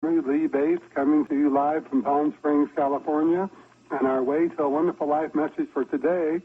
Rev Bates coming to you live from Palm Springs, California. And our Way to a Wonderful Life message for today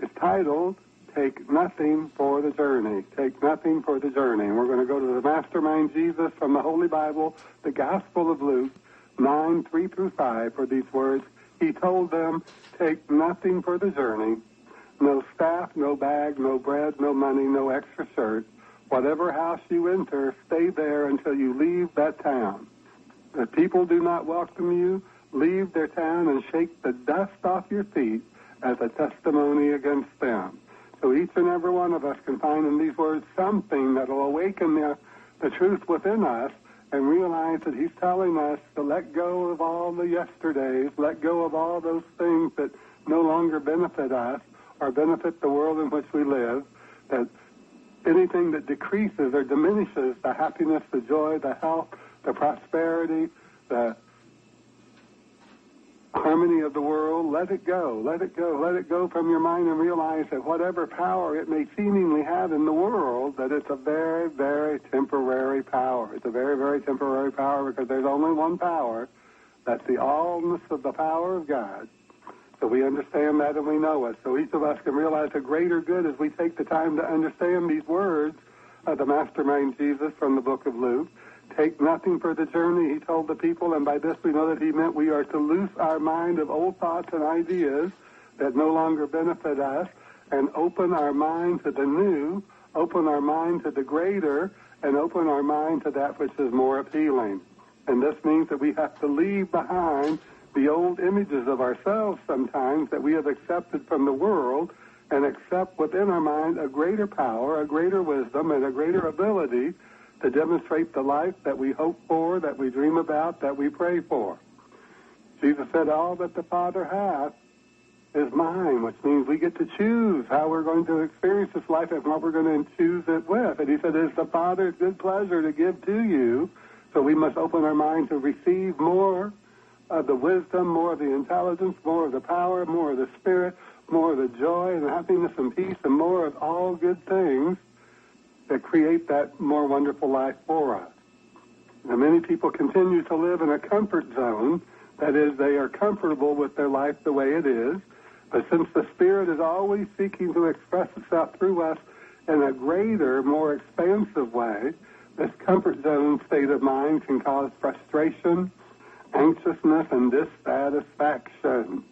is titled, Take Nothing for the Journey. Take Nothing for the Journey. And we're going to go to the Mastermind Jesus from the Holy Bible, the Gospel of Luke, 9:3-5, for these words. He told them, take nothing for the journey, no staff, no bag, no bread, no money, no extra shirt. Whatever house you enter, stay there until you leave that town. If people do not welcome you, leave their town and shake the dust off your feet as a testimony against them. So each and every one of us can find in these words something that will awaken the truth within us and realize that he's telling us to let go of all the yesterdays, let go of all those things that no longer benefit us or benefit the world in which we live, that anything that decreases or diminishes the happiness, the joy, the health, the prosperity, the harmony of the world, let it go, let it go, let it go from your mind and realize that whatever power it may seemingly have in the world, that it's a very, very temporary power. It's a very, very temporary power because there's only one power. That's the allness of the power of God. So we understand that and we know it. So each of us can realize a greater good as we take the time to understand these words of the Mastermind Jesus from the book of Luke. Take nothing for the journey, he told the people, and by this we know that he meant we are to loose our mind of old thoughts and ideas that no longer benefit us and open our mind to the new, open our mind to the greater, and open our mind to that which is more appealing. And this means that we have to leave behind the old images of ourselves sometimes that we have accepted from the world and accept within our mind a greater power, a greater wisdom, and a greater ability to demonstrate the life that we hope for, that we dream about, that we pray for. Jesus said, all that the Father hath is mine, which means we get to choose how we're going to experience this life and what we're going to choose it with. And he said, it's the Father's good pleasure to give to you, so we must open our mind to receive more of the wisdom, more of the intelligence, more of the power, more of the spirit, more of the joy and happiness and peace, and more of all good things that create that more wonderful life for us. Now, many people continue to live in a comfort zone. That is, they are comfortable with their life the way it is. But since the Spirit is always seeking to express itself through us in a greater, more expansive way, this comfort zone state of mind can cause frustration, anxiousness, and dissatisfaction.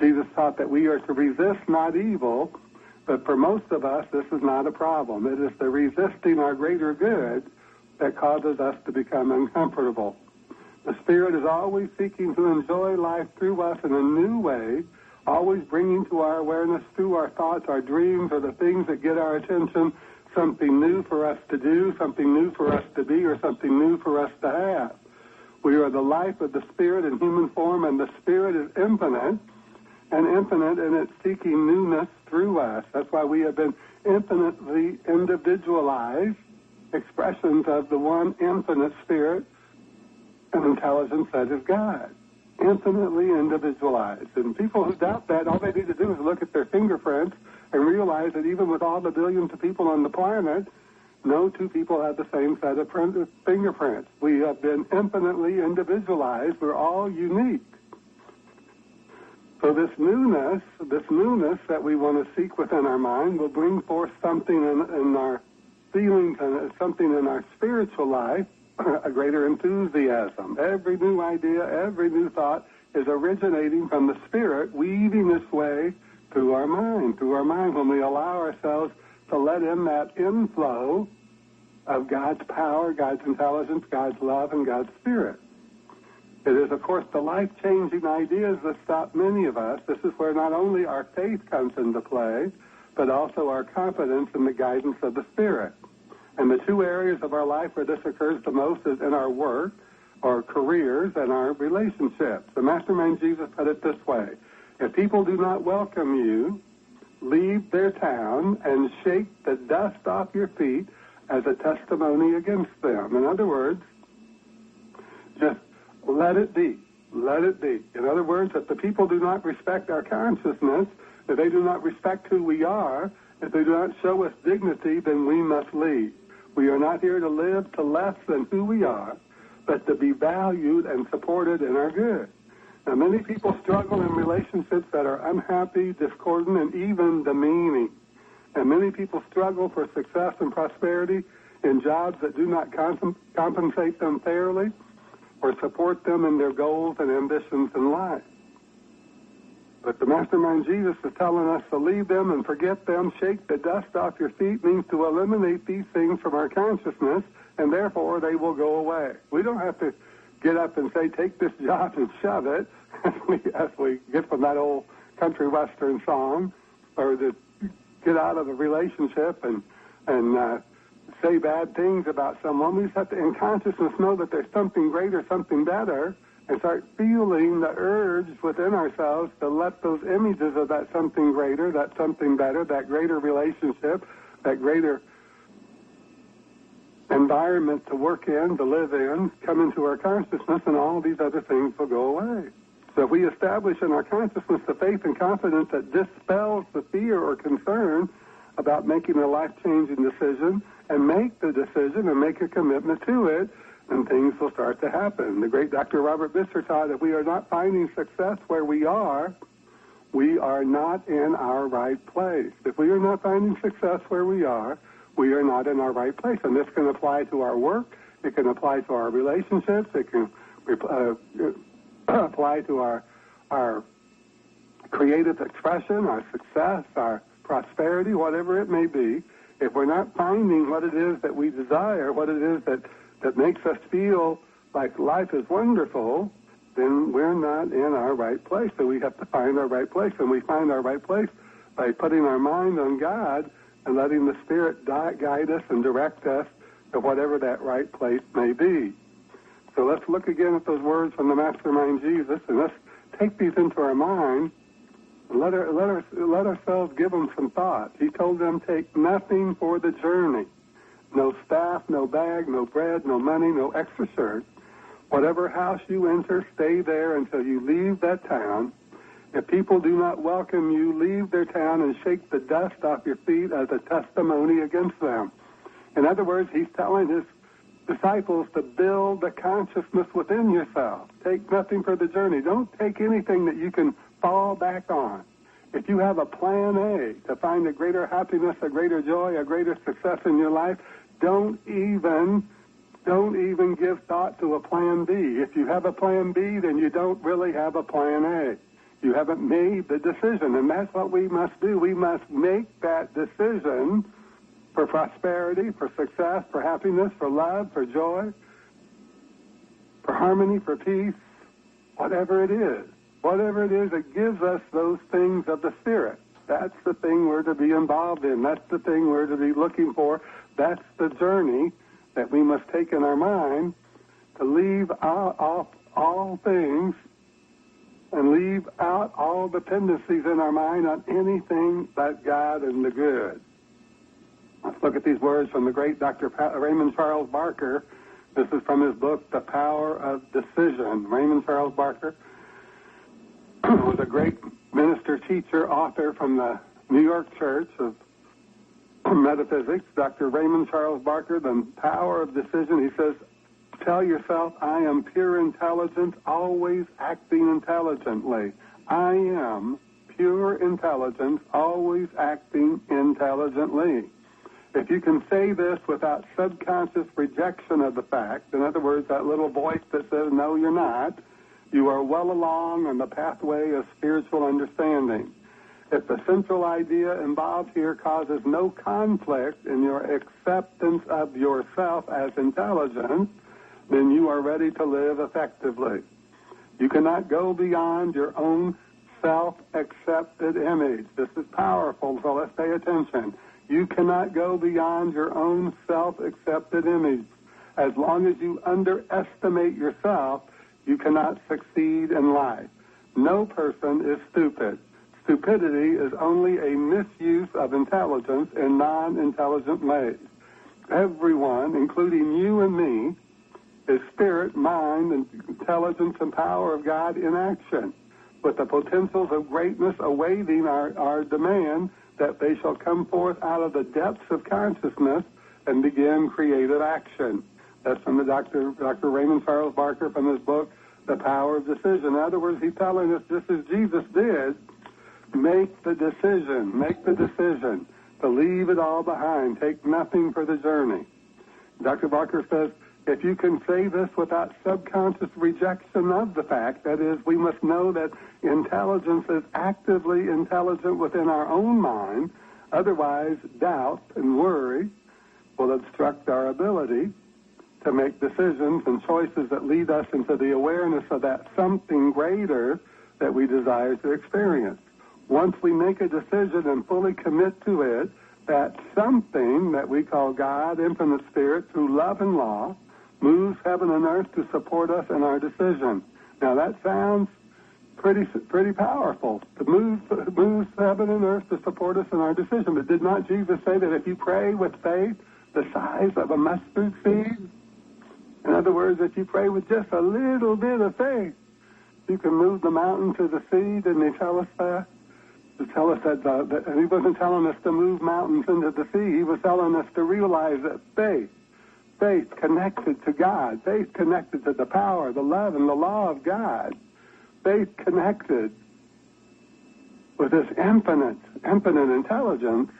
Jesus taught that we are to resist not evil, but for most of us, this is not a problem. It is the resisting our greater good that causes us to become uncomfortable. The Spirit is always seeking to enjoy life through us in a new way, always bringing to our awareness through our thoughts, our dreams, or the things that get our attention, something new for us to do, something new for us to be, or something new for us to have. We are the life of the Spirit in human form, and the Spirit is infinite, and infinite in its seeking newness through us. That's why we have been infinitely individualized expressions of the one infinite Spirit and intelligence that is God. Infinitely individualized. And people who doubt that, all they need to do is look at their fingerprints and realize that even with all the billions of people on the planet, no two people have the same set of fingerprints. We have been infinitely individualized. We're all unique. So this newness that we want to seek within our mind will bring forth something in our feelings and something in our spiritual life, a greater enthusiasm. Every new idea, every new thought is originating from the Spirit, weaving its way through our mind when we allow ourselves to let in that inflow of God's power, God's intelligence, God's love, and God's Spirit. It is, of course, the life-changing ideas that stop many of us. This is where not only our faith comes into play, but also our confidence in the guidance of the Spirit. And the two areas of our life where this occurs the most is in our work, our careers, and our relationships. The Mastermind Jesus put it this way: if people do not welcome you, leave their town and shake the dust off your feet as a testimony against them. In other words, just let it be. Let it be. In other words, if the people do not respect our consciousness, if they do not respect who we are, if they do not show us dignity, then we must leave. We are not here to live to less than who we are, but to be valued and supported in our good. Now, many people struggle in relationships that are unhappy, discordant, and even demeaning. And many people struggle for success and prosperity in jobs that do not compensate them fairly or support them in their goals and ambitions in life. But the Mastermind Jesus is telling us to leave them and forget them. Shake the dust off your feet means to eliminate these things from our consciousness, and therefore they will go away. We don't have to get up and say, take this job and shove it, as we get from that old country western song, or to get out of a relationship and say bad things about someone. We just have to, in consciousness, know that there's something greater, something better, and start feeling the urge within ourselves to let those images of that something greater, that something better, that greater relationship, that greater environment to work in, to live in, come into our consciousness, and all these other things will go away. So if we establish in our consciousness the faith and confidence that dispels the fear or concern about making a life-changing decision, and make the decision and make a commitment to it, and things will start to happen. The great Dr. Robert Bisser taught, if we are not finding success where we are not in our right place. If we are not finding success where we are not in our right place. And this can apply to our work. It can apply to our relationships. It can apply to our creative expression, our success, our prosperity, whatever it may be. If we're not finding what it is that we desire, what it is that makes us feel like life is wonderful, then we're not in our right place. So we have to find our right place. And we find our right place by putting our mind on God and letting the Spirit guide us and direct us to whatever that right place may be. So let's look again at those words from the Mastermind Jesus, and let's take these into our mind and let ourselves give them some thought. He told them, take nothing for the journey. No staff, no bag, no bread, no money, no extra shirt. Whatever house you enter, stay there until you leave that town. If people do not welcome you, leave their town and shake the dust off your feet as a testimony against them. In other words, he's telling his disciples to build the consciousness within yourself. Take nothing for the journey. Don't take anything that you can fall back on. If you have a plan A to find a greater happiness, a greater joy, a greater success in your life, don't even give thought to a plan B. If you have a plan B, then you don't really have a plan A. You haven't made the decision, and that's what we must do. We must make that decision for prosperity, for success, for happiness, for love, for joy, for harmony, for peace, whatever it is. Whatever it is that gives us those things of the Spirit. That's the thing we're to be involved in. That's the thing we're to be looking for. That's the journey that we must take in our mind to leave off all things and leave out all dependencies in our mind on anything but God and the good. Let's look at these words from the great Dr. Raymond Charles Barker. This is from his book, The Power of Decision. Raymond Charles Barker was a great minister, teacher, author from the New York Church of Metaphysics. Dr. Raymond Charles Barker, The Power of Decision, he says, tell yourself, I am pure intelligence, always acting intelligently. I am pure intelligence, always acting intelligently. If you can say this without subconscious rejection of the fact, in other words, that little voice that says, no, you're not, you are well along on the pathway of spiritual understanding. If the central idea involved here causes no conflict in your acceptance of yourself as intelligent, then you are ready to live effectively. You cannot go beyond your own self-accepted image. This is powerful, so let's pay attention. You cannot go beyond your own self-accepted image. As long as you underestimate yourself, you cannot succeed in life. No person is stupid. Stupidity is only a misuse of intelligence in non-intelligent ways. Everyone, including you and me, is spirit, mind, and intelligence and power of God in action, with the potentials of greatness awaiting our demand that they shall come forth out of the depths of consciousness and begin creative action. That's from the Dr. Raymond Charles Barker from his book, The Power of Decision. In other words, he's telling us, just as Jesus did, make the decision to leave it all behind. Take nothing for the journey. Dr. Barker says, if you can say this without subconscious rejection of the fact, that is, we must know that intelligence is actively intelligent within our own mind, otherwise doubt and worry will obstruct our ability to make decisions and choices that lead us into the awareness of that something greater that we desire to experience. Once we make a decision and fully commit to it, that something that we call God, infinite spirit, through love and law, moves heaven and earth to support us in our decision. Now that sounds pretty powerful. It moves heaven and earth to support us in our decision. But did not Jesus say that if you pray with faith the size of a mustard seed, in other words, if you pray with just a little bit of faith, you can move the mountain to the sea? Didn't he tell us that? To tell us that he wasn't telling us to move mountains into the sea. He was telling us to realize that faith connected to God, faith connected to the power, the love, and the law of God, faith connected with this infinite intelligence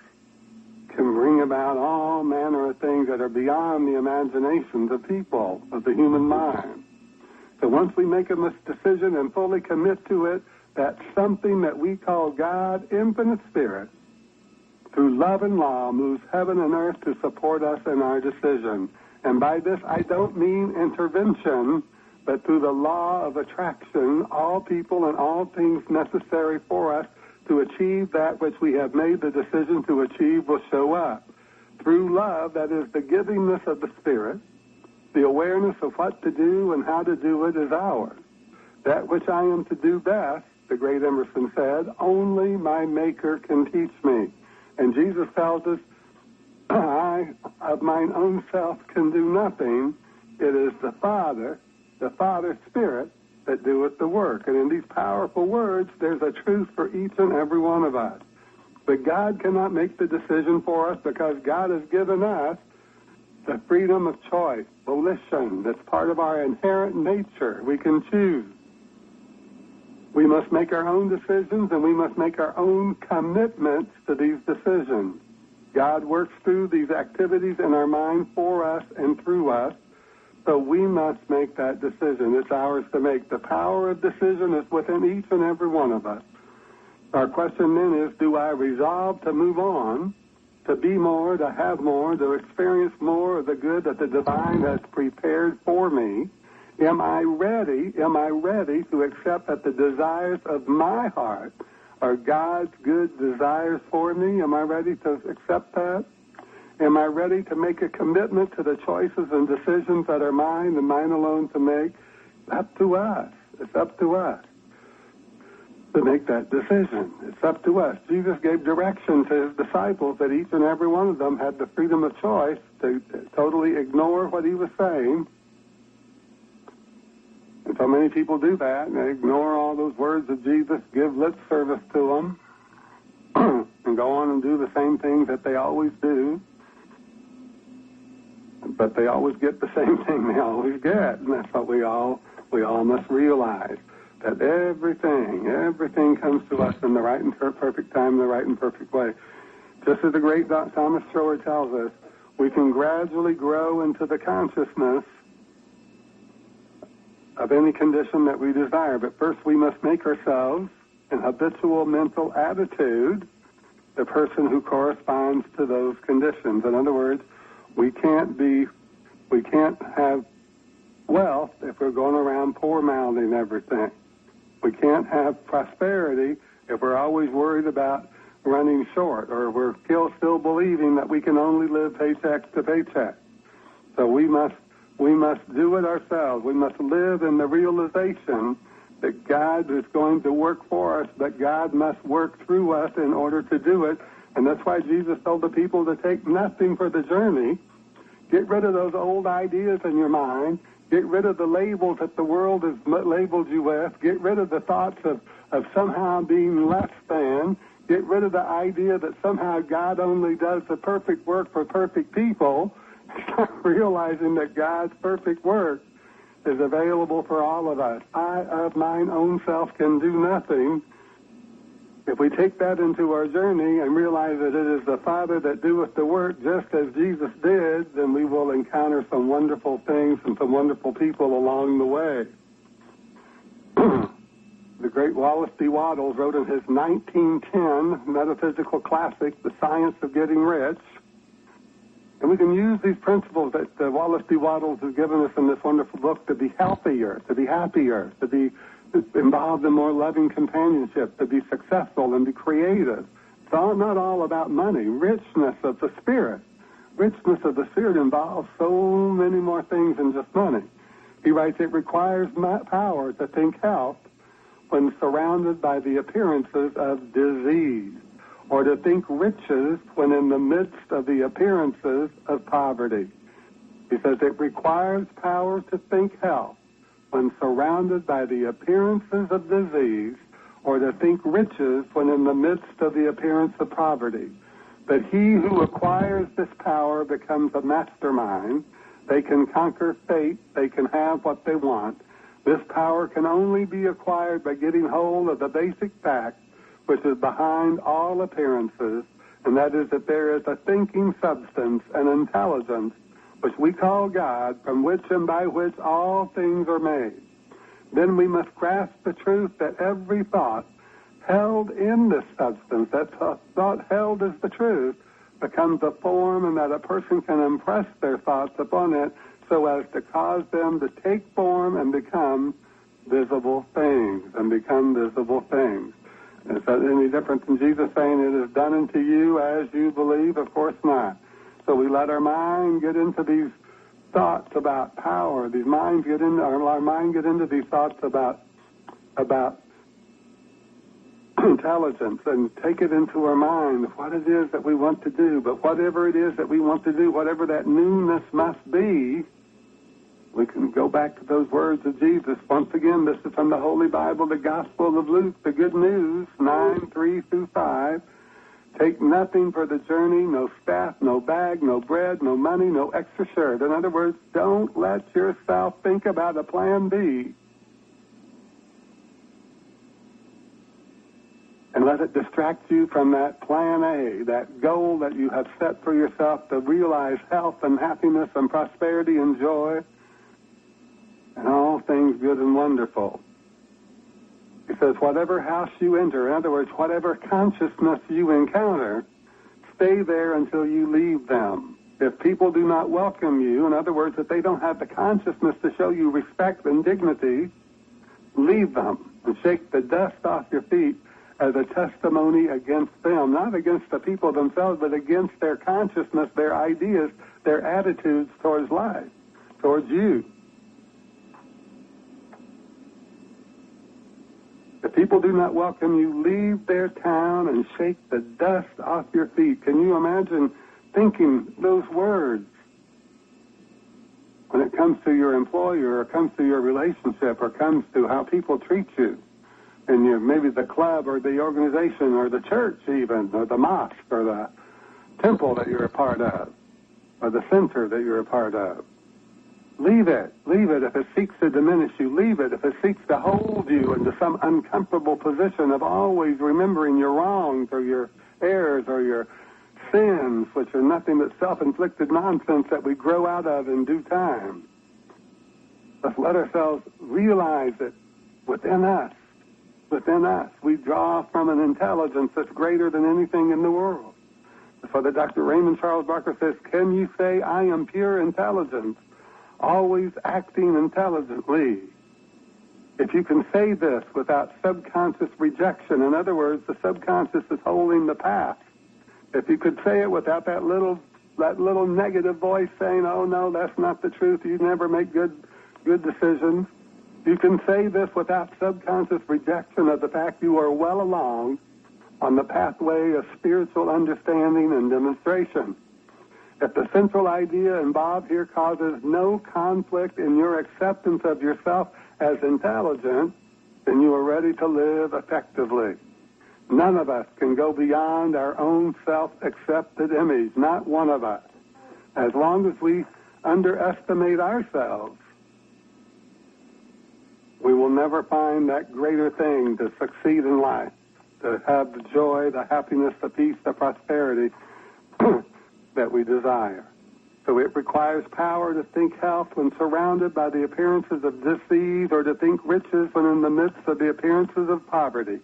can bring about all manner of things that are beyond the imaginations of people, of the human mind. So once we make a decision and fully commit to it, that something that we call God, infinite spirit, through love and law, moves heaven and earth to support us in our decision. And by this, I don't mean intervention, but through the law of attraction, all people and all things necessary for us to achieve that which we have made the decision to achieve will show up. Through love, that is the givingness of the Spirit, the awareness of what to do and how to do it is ours. That which I am to do best, the great Emerson said, only my Maker can teach me. And Jesus tells us, I of mine own self can do nothing. It is the Father Spirit, that doeth the work. And in these powerful words, there's a truth for each and every one of us. But God cannot make the decision for us because God has given us the freedom of choice, volition. That's part of our inherent nature. We can choose. We must make our own decisions, and we must make our own commitments to these decisions. God works through these activities in our mind for us and through us, so we must make that decision. It's ours to make. The power of decision is within each and every one of us. Our question then is, do I resolve to move on, to be more, to have more, to experience more of the good that the divine has prepared for me? Am I ready to accept that the desires of my heart are God's good desires for me? Am I ready to accept that? Am I ready to make a commitment to the choices and decisions that are mine and mine alone to make? It's up to us. It's up to us to make that decision. It's up to us. Jesus gave direction to his disciples that each and every one of them had the freedom of choice to totally ignore what he was saying. And so many people do that, and they ignore all those words of Jesus, give lip service to them, and go on and do the same things that they always do. But they always get the same thing they always get, and that's what we all must realize, that everything comes to us in the right and perfect time, in the right and perfect way. Just as the great Thomas Strower tells us, we can gradually grow into the consciousness of any condition that we desire, but first we must make ourselves an habitual mental attitude, the person who corresponds to those conditions. In other words, we can't have wealth if we're going around poor-mouthing everything. We can't have prosperity if we're always worried about running short, or we're still believing that we can only live paycheck to paycheck. So we must do it ourselves. We must live in the realization that God is going to work for us, but God must work through us in order to do it. And that's why Jesus told the people to take nothing for the journey. Get rid of those old ideas in your mind. Get rid of the labels that the world has labeled you with. Get rid of the thoughts of somehow being less than. Get rid of the idea that somehow God only does the perfect work for perfect people. Start realizing that God's perfect work is available for all of us. I of mine own self can do nothing. If we take that into our journey and realize that it is the Father that doeth the work just as Jesus did, then we will encounter some wonderful things and some wonderful people along the way. The great Wallace D. Wattles wrote in his 1910 metaphysical classic, The Science of Getting Rich. And we can use these principles that Wallace D. Wattles has given us in this wonderful book to be healthier, to be happier, to be involved in more loving companionship, to be successful and be creative. It's not all about money. Richness of the Spirit. Richness of the Spirit involves so many more things than just money. He writes, it requires power to think health when surrounded by the appearances of disease, or to think riches when in the midst of the appearances of poverty. He says it requires power to think health when surrounded by the appearances of disease, or to think riches when in the midst of the appearance of poverty. But he who acquires this power becomes a mastermind. They can conquer fate. They can have what they want. This power can only be acquired by getting hold of the basic fact which is behind all appearances, and that is that there is a thinking substance, an intelligence, which we call God, from which and by which all things are made. Then we must grasp the truth that every thought held in this substance, that thought held as the truth, becomes a form, and that a person can impress their thoughts upon it so as to cause them to take form and become visible things, Is that any different than Jesus saying, it is done unto you as you believe? Of course not. So we let our mind get into these thoughts about power. Our mind get into these thoughts about intelligence, and take it into our mind what it is that we want to do. But whatever it is that we want to do, whatever that newness must be, we can go back to those words of Jesus. Once again, this is from the Holy Bible, the Gospel of Luke, the Good News, 9:3-5. Take nothing for the journey, no staff, no bag, no bread, no money, no extra shirt. In other words, don't let yourself think about a plan B. And let it distract you from that plan A, that goal that you have set for yourself to realize health and happiness and prosperity and joy and all things good and wonderful. He says, whatever house you enter, in other words, whatever consciousness you encounter, stay there until you leave them. If people do not welcome you, in other words, if they don't have the consciousness to show you respect and dignity, leave them and shake the dust off your feet as a testimony against them, not against the people themselves, but against their consciousness, their ideas, their attitudes towards life, towards you. If people do not welcome you, leave their town and shake the dust off your feet. Can you imagine thinking those words when it comes to your employer, or comes to your relationship, or comes to how people treat you? And maybe the club or the organization or the church even, or the mosque or the temple that you're a part of, or the center that you're a part of. Leave it. Leave it if it seeks to diminish you. Leave it if it seeks to hold you into some uncomfortable position of always remembering your wrongs or your errors or your sins, which are nothing but self-inflicted nonsense that we grow out of in due time. Let's let ourselves realize that within us, we draw from an intelligence that's greater than anything in the world. That's why Dr. Raymond Charles Barker says, can you say, I am pure intelligence, always acting intelligently? If you can say this without subconscious rejection, in other words, the subconscious is holding the path. If you could say it without that little negative voice saying, oh no, that's not the truth, you never make good decisions. You can say this without subconscious rejection of the fact you are well along on the pathway of spiritual understanding and demonstration. If the central idea involved here causes no conflict in your acceptance of yourself as intelligent, then you are ready to live effectively. None of us can go beyond our own self-accepted image, not one of us. As long as we underestimate ourselves, we will never find that greater thing to succeed in life, to have the joy, the happiness, the peace, the prosperity that we desire. So it requires power to think health when surrounded by the appearances of disease, or to think riches when in the midst of the appearances of poverty.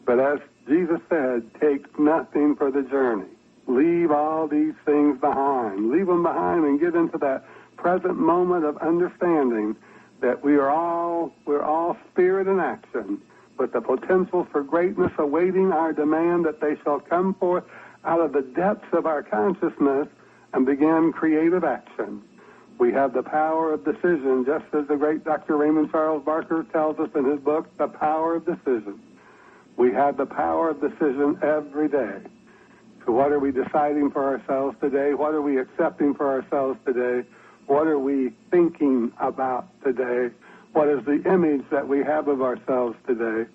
But as Jesus said, take nothing for the journey. Leave all these things behind. Leave them behind and get into that present moment of understanding that we're all spirit in action, with the potential for greatness awaiting our demand that they shall come forth out of the depths of our consciousness and begin creative action. We have the power of decision, just as the great Dr. Raymond Charles Barker tells us in his book, The Power of Decision. We have the power of decision every day. So what are we deciding for ourselves today? What are we accepting for ourselves today? What are we thinking about today? What is the image that we have of ourselves today?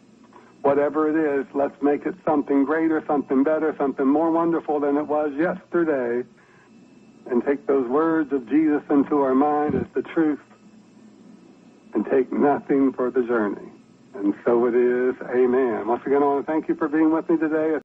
Whatever it is, let's make it something greater, something better, something more wonderful than it was yesterday, and take those words of Jesus into our mind as the truth, and take nothing for the journey. And so it is. Amen. Once again, I want to thank you for being with me today.